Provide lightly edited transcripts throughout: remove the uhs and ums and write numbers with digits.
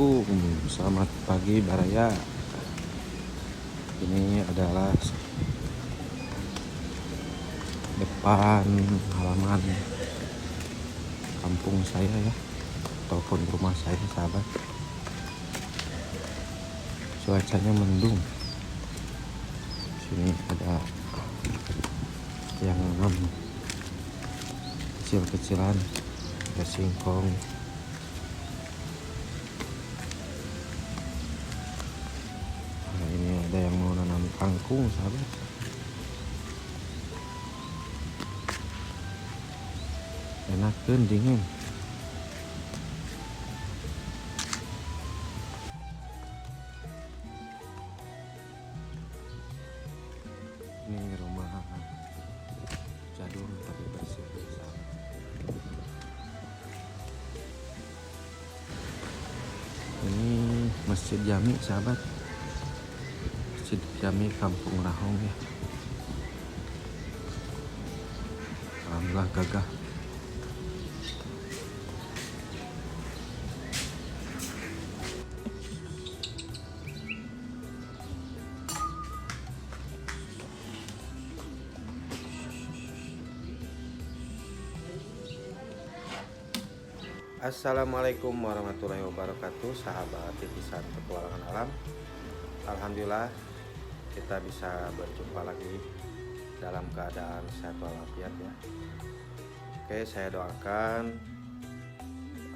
Assalamualaikum, selamat pagi Baraya. Ini adalah depan halaman kampung saya ya, ataupun rumah saya sahabat. Cuacanya mendung. Sini ada yang nanam kecil-kecilan, ada singkong. Nah, ini ada yang mau nanam kangkung sahabat. Enak kan, dingin. Ini rumah jadul tapi bersih sahabat. Ini Masjid Jami sahabat. Masjid Jami Kampung Rahong ya. Alhamdulillah gagah. Assalamualaikum warahmatullahi wabarakatuh, sahabat titisan petualangan alam. Alhamdulillah kita bisa berjumpa lagi dalam keadaan sehat walafiat ya. Oke, saya doakan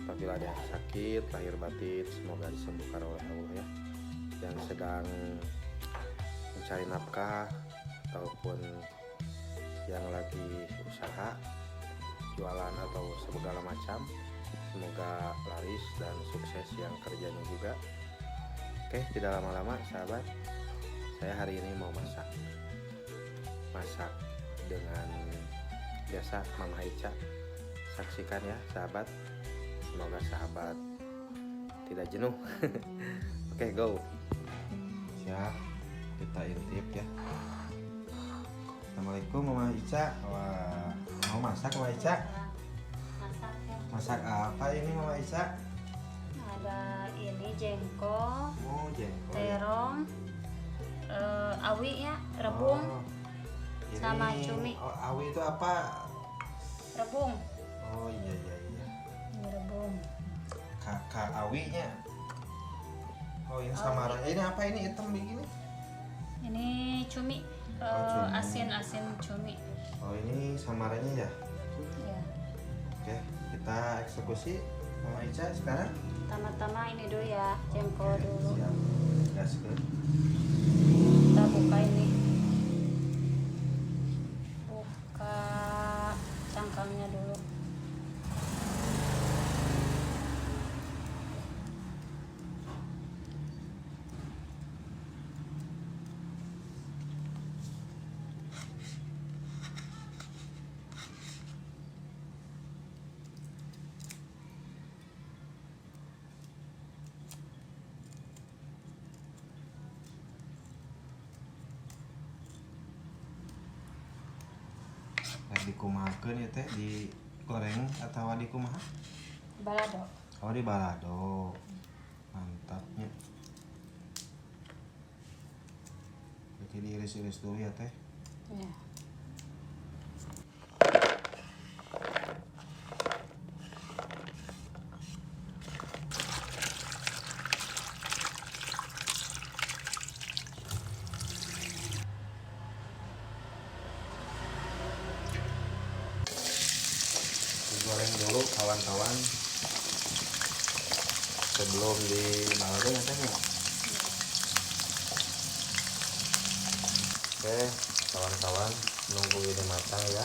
apabila ada yang sakit lahir batin semoga disembuhkan oleh Allah ya. Yang sedang mencari nafkah ataupun yang lagi usaha jualan atau segala macam, semoga laris dan sukses yang kerjanya juga. Oke, tidak lama-lama sahabat, saya hari ini mau masak dengan biasa Mama Ica. Saksikan ya sahabat, semoga sahabat tidak jenuh. Oke, go. Siap, kita intip ya. Assalamualaikum Mama Ica. Wah, mau masak Mama Ica? Masak apa ini Mama Ica? Ada ini jengkol, Jengkol. terong, awi ya, rebung, sama cumi. Awi itu apa? Rebung. Oh iya. Ini rebung. Kakak awinya. Oh ini sama. Ini apa ini hitam begini? Ini cumi, cumi. asin cumi. Oh ini samaranya ya. Ya. Oke, kita eksekusi Mama Ica sekarang. Pertama-tama ini dulu ya, jengkol dulu. Siap. Gaskeun. Kita buka ini. Buka cangkangnya dulu. Dikumahakeun ya teh, digoreng atau dikumaha? Balado. Oh di balado. Mantapnya. Berarti diiris-iris dulu ya teh. Ya. Digoreng dulu kawan-kawan sebelum dibalado ya teh. Oke kawan-kawan, nunggu ini matang ya,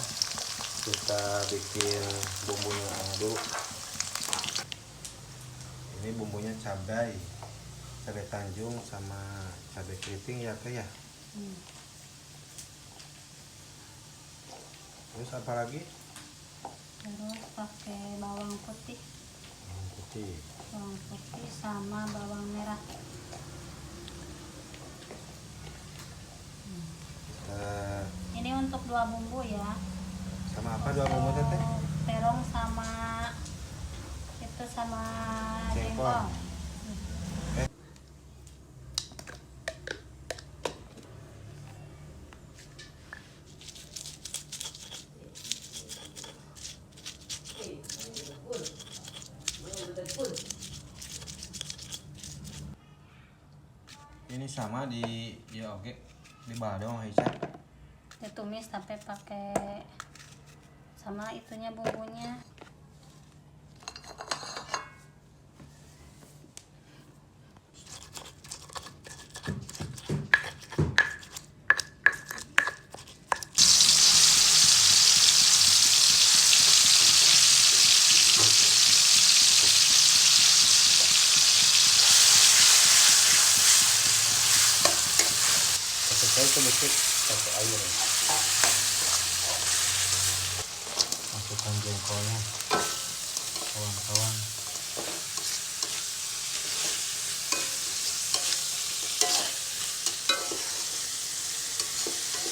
kita bikin bumbunya dulu. Ini bumbunya cabai tanjung sama cabai keriting ya teh ya. Terus apa lagi? Terus pakai bawang putih. Bawang putih Sama bawang merah. Ini untuk 2 bumbu ya. Sama apa 2 bumbu teh? Terong sama itu sama Jengkol. jengkol. sama di ya oke di balado Aisyah. Ditumis tapi pakai sama itunya bumbunya. Saya sedikit pakai air. Masukkan jengkolnya, kawan-kawan.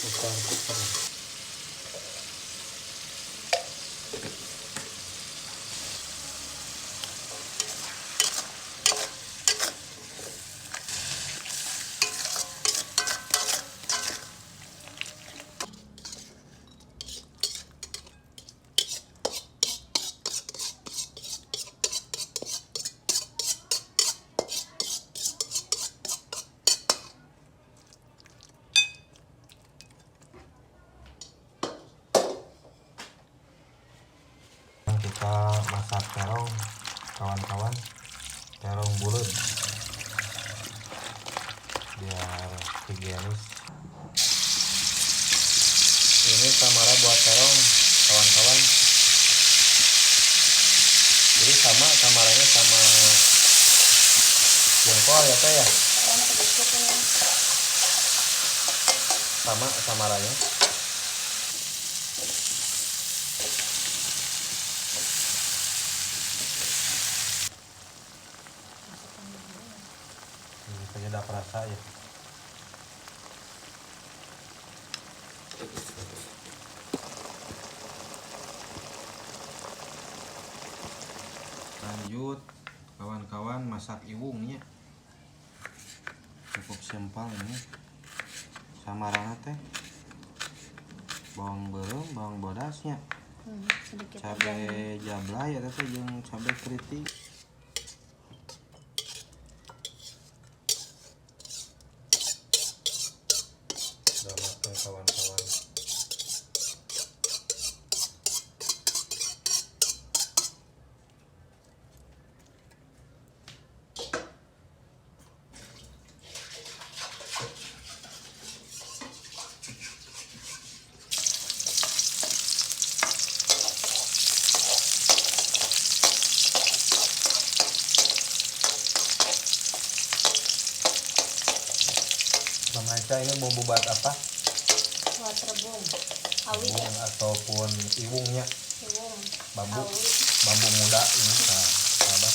Putar-putar. Kita masak terong, kawan-kawan, terong bulat biar higienis. Ini samara buat terong, kawan-kawan. Jadi sama samaranya sama jengkol ya teh ya. Sama samaranya. Ini udah perasa ya. Lanjut kawan-kawan masak iwungnya. Cukup simpel ini. Samarana teh bawang berem, bawang bodasnya. Cabai jablay ya teh jeung cabai kritik. Udah matang kawan-kawan. Mama Aisyah, ini bumbu buat apa? Buat rebung, awi ya. Ataupun iwungnya. Iwung, Bambu, awi. bambu muda ini sahabat.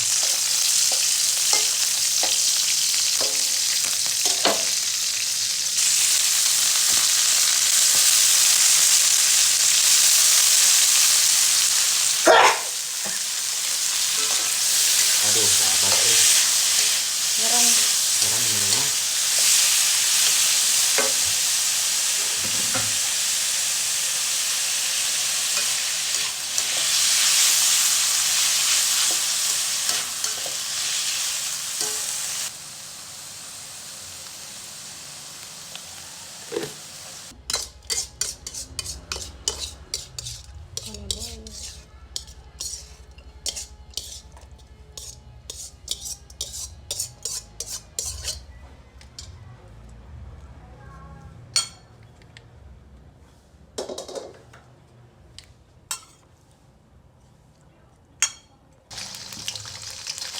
Aduh sahabat, Nyerang. sekarang gimana?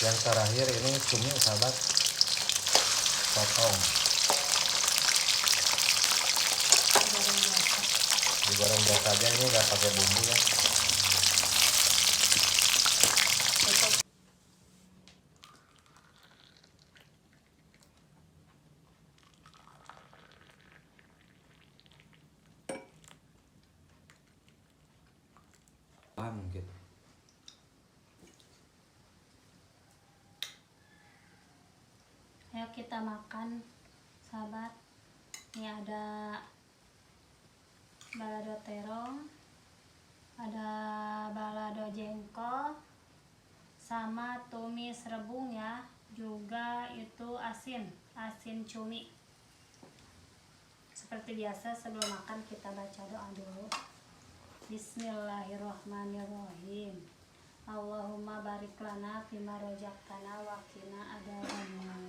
Yang terakhir ini cumi sahabat, potong digoreng biasa aja, ini nggak pakai bumbu ya. Mungkin Ayo kita makan, sahabat. Ini ada balado terong, ada balado jengkol, sama tumis rebung ya. Juga itu asin cumi. Seperti biasa sebelum makan kita baca doa dulu. Bismillahirrahmanirrahim. Allahumma barik lana fima rozaqtana wa qina adzabannar.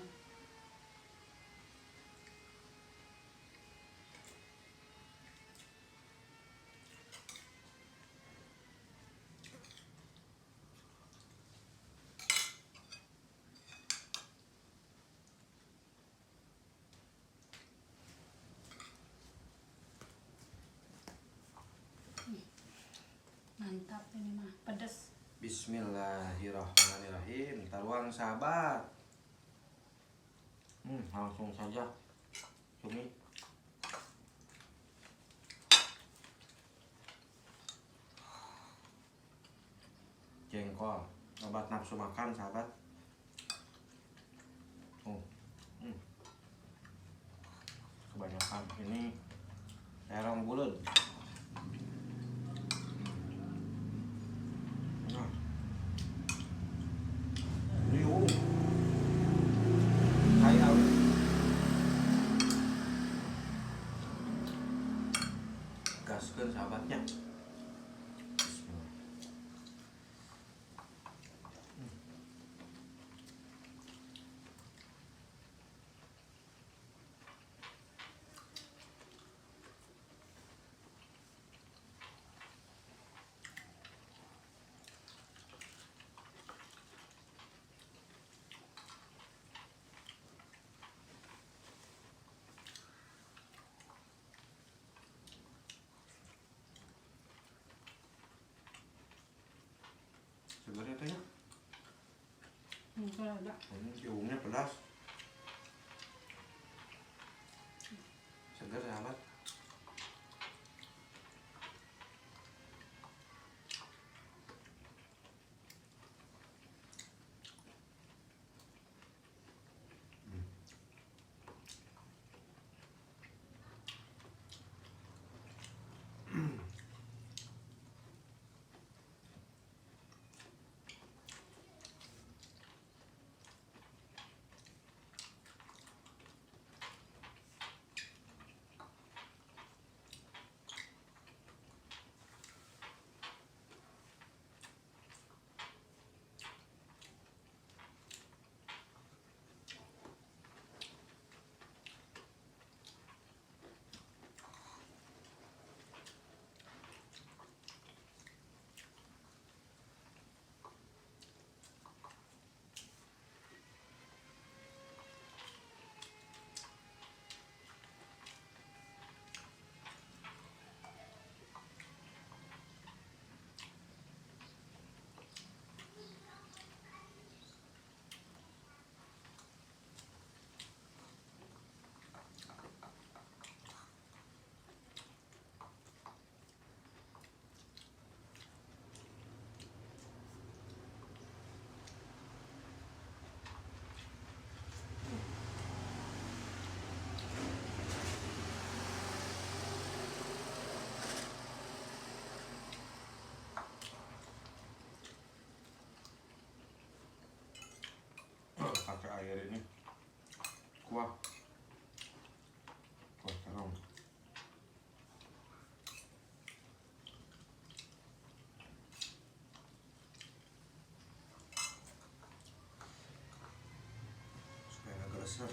Mantap ini mah, pedas. Bismillahirrahmanirrahim. Taruang sahabat. Langsung saja cumi. Jengkol, obat nafsu makan sahabat. Kebanyakan ini terong bulat. Riung. Hai awet. Gaskeun sahabatnya. Bismillah. Segar ya tanya. Enggak ada. Ciumnya pedas. Segar sahabat. Pakai air ini kuah terong. Supaya agak resep.